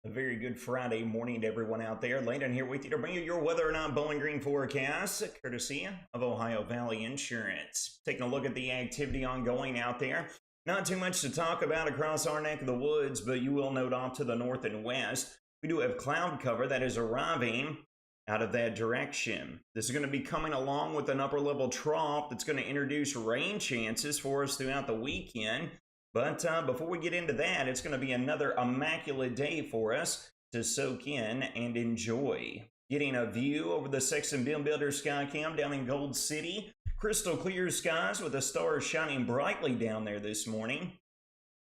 A very good Friday morning to everyone out there. Landon here with you to bring you your weather and Bowling Green forecast, courtesy of Ohio Valley Insurance. Taking a look at the activity ongoing out there. Not too much to talk about across our neck of the woods, but you will note off to the north and west, we do have cloud cover that is arriving out of that direction. This is going to be coming along with an upper level trough that's going to introduce rain chances for us throughout the weekend. But before we get into that, it's going to be another immaculate day for us to soak in and enjoy. Getting a view over the Sexton BIM Builder Skycam down in Gold City. Crystal clear skies with the stars shining brightly down there this morning.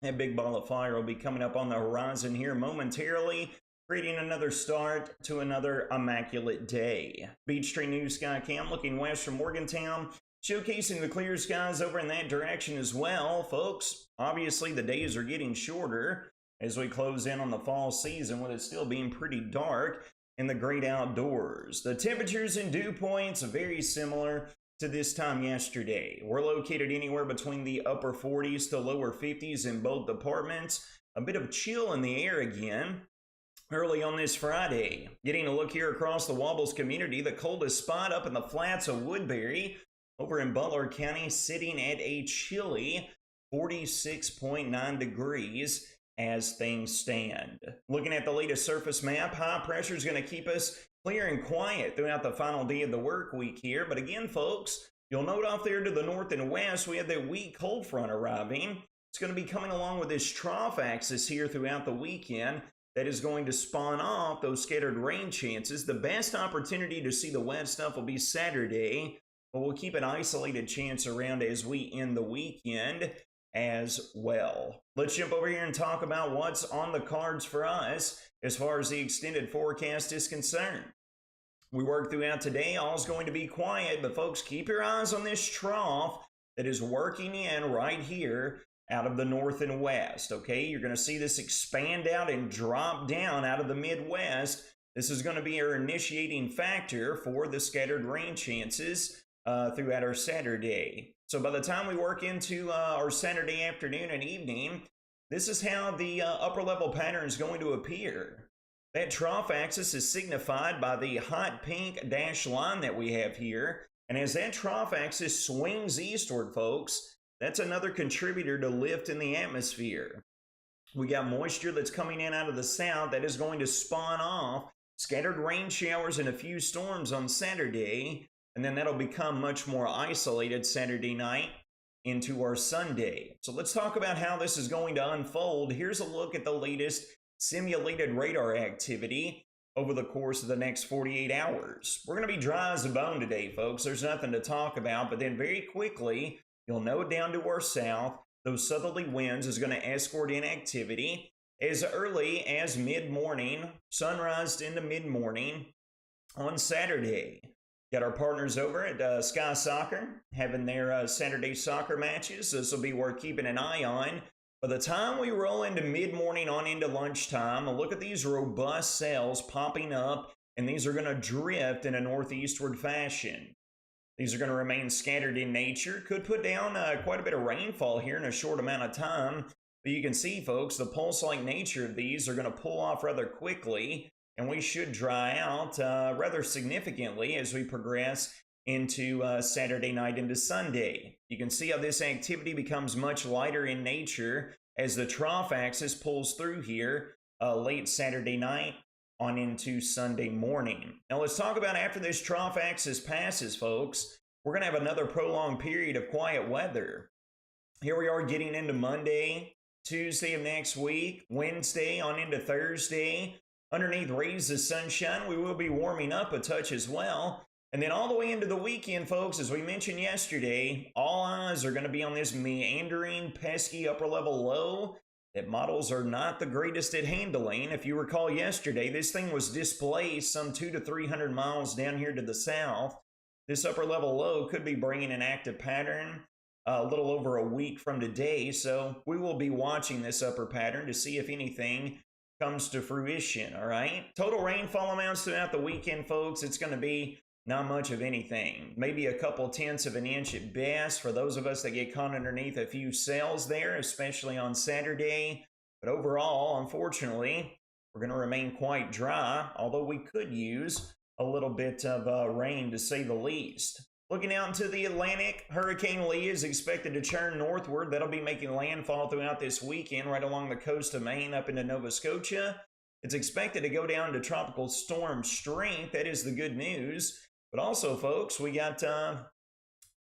That big ball of fire will be coming up on the horizon here momentarily, creating another start to another immaculate day. Beechtree News Skycam looking west from Morgantown, showcasing the clear skies over in that direction as well, folks. Obviously, the days are getting shorter as we close in on the fall season, with it still being pretty dark in the great outdoors. The temperatures and dew points are very similar to this time yesterday. We're located anywhere between the upper 40s to lower 50s in both departments. A bit of chill in the air again early on this Friday. Getting a look here across the Wobbles community, the coldest spot up in the flats of Woodbury over in Butler County, sitting at a chilly 46.9 degrees as things stand. Looking at the latest surface map, high pressure is going to keep us clear and quiet throughout the final day of the work week here. But again, folks, you'll note off there to the north and west, we have that weak cold front arriving. It's going to be coming along with this trough axis here throughout the weekend that is going to spawn off those scattered rain chances. The best opportunity to see the wet stuff will be Saturday, but we'll keep an isolated chance around as we end the weekend as well. Let's jump over here and talk about what's on the cards for us as far as the extended forecast is concerned. We work throughout today, all's going to be quiet, but folks, keep your eyes on this trough that is working in right here out of the north and west, okay? You're going to see this expand out and drop down out of the Midwest. This is going to be our initiating factor for the scattered rain chances throughout our Saturday. So by the time we work into our Saturday afternoon and evening, this is how the upper level pattern is going to appear. That trough axis is signified by the hot pink dashed line that we have here. And as that trough axis swings eastward, folks, that's another contributor to lift in the atmosphere. We got moisture that's coming in out of the south that is going to spawn off scattered rain showers and a few storms on Saturday. And then that'll become much more isolated Saturday night into our Sunday. So let's talk about how this is going to unfold. Here's a look at the latest simulated radar activity over the course of the next 48 hours. We're going to be dry as a bone today, folks. There's nothing to talk about, but then very quickly, you'll know down to our south, those southerly winds is going to escort in activity as early as mid-morning, sunrise into mid-morning on Saturday. Got our partners over at Sky Soccer having their Saturday soccer matches. This will be worth keeping an eye on. By the time we roll into mid-morning on into lunchtime, look at these robust cells popping up, and these are going to drift in a northeastward fashion. These are going to remain scattered in nature. Could put down quite a bit of rainfall here in a short amount of time. But you can see, folks, the pulse-like nature of these are going to pull off rather quickly, and we should dry out rather significantly as we progress into Saturday night into Sunday. You can see how this activity becomes much lighter in nature as the trough axis pulls through here late Saturday night on into Sunday morning. Now let's talk about after this trough axis passes, folks, we're going to have another prolonged period of quiet weather. Here we are getting into Monday, Tuesday of next week, Wednesday on into Thursday. Underneath rays of sunshine, we will be warming up a touch as well. And then all the way into the weekend, folks, as we mentioned yesterday, all eyes are going to be on this meandering, pesky upper-level low that models are not the greatest at handling. If you recall yesterday, this thing was displaced some 200 to 300 miles down here to the south. This upper-level low could be bringing an active pattern a little over a week from today. So we will be watching this upper pattern to see if anything comes to fruition, all right? Total rainfall amounts throughout the weekend, folks, it's going to be not much of anything. Maybe a couple tenths of an inch at best for those of us that get caught underneath a few cells there, especially on Saturday. But overall, unfortunately, We're going to remain quite dry, although we could use a little bit of rain to say the least. Looking out into the Atlantic, Hurricane Lee is expected to churn northward. That'll be making landfall throughout this weekend right along the coast of Maine up into Nova Scotia. It's expected to go down to tropical storm strength. That is the good news. But also, folks, we got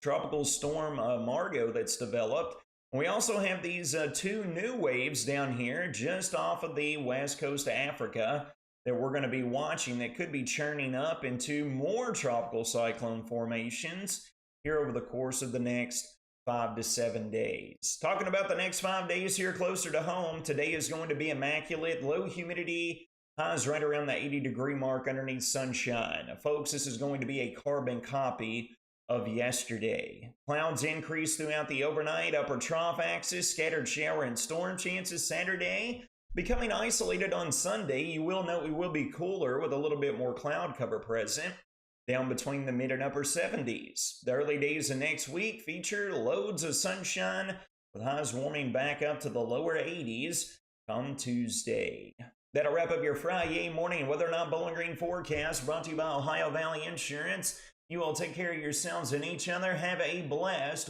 tropical storm Margot that's developed. We also have these two new waves down here just off of the west coast of Africa that we're going to be watching that could be churning up into more tropical cyclone formations here over the course of the next 5 to 7 days. Talking about the next 5 days here closer to home, today is going to be immaculate, low humidity, highs right around the 80-degree mark underneath sunshine. Now, folks, this is going to be a carbon copy of yesterday. Clouds increase throughout the overnight, upper trough axis, scattered shower and storm chances Saturday. Becoming isolated on Sunday, you will note we will be cooler with a little bit more cloud cover present, down between the mid and upper 70s. The early days of next week feature loads of sunshine, with highs warming back up to the lower 80s come Tuesday. That'll wrap up your Friday morning Weather Not Bowling Green forecast, brought to you by Ohio Valley Insurance. You all take care of yourselves and each other. Have a blast